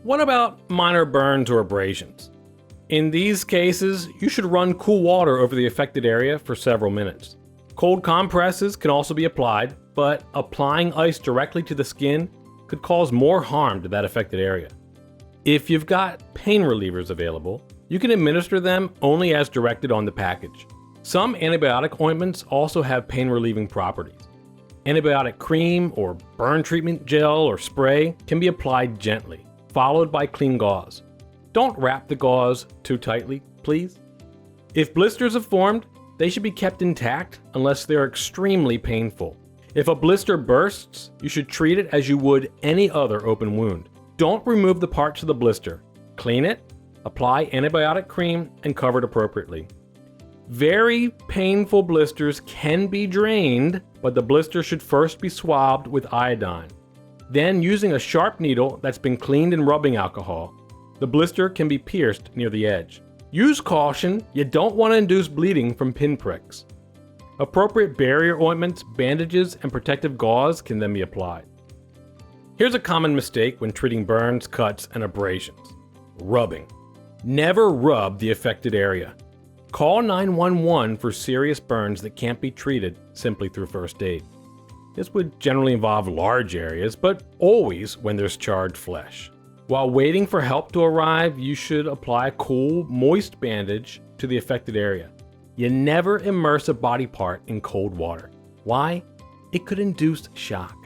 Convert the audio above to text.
What about minor burns or abrasions? In these cases, you should run cool water over the affected area for several minutes. Cold compresses can also be applied, but applying ice directly to the skin could cause more harm to that affected area. If you've got pain relievers available, you can administer them only as directed on the package. Some antibiotic ointments also have pain relieving properties. Antibiotic cream or burn treatment gel or spray can be applied gently, followed by clean gauze. Don't wrap the gauze too tightly, please. If blisters have formed, they should be kept intact unless they're extremely painful. If a blister bursts, you should treat it as you would any other open wound. Don't remove the parts of the blister. Clean it, apply antibiotic cream, and cover it appropriately. Very painful blisters can be drained, but the blister should first be swabbed with iodine. Then, using a sharp needle that's been cleaned in rubbing alcohol, the blister can be pierced near the edge. Use caution, you don't want to induce bleeding from pinpricks. Appropriate barrier ointments, bandages, and protective gauze can then be applied. Here's a common mistake when treating burns, cuts, and abrasions. Rubbing. Never rub the affected area. Call 911 for serious burns that can't be treated simply through first aid. This would generally involve large areas, but always when there's charred flesh. While waiting for help to arrive, you should apply a cool, moist bandage to the affected area. You never immerse a body part in cold water. Why? It could induce shock.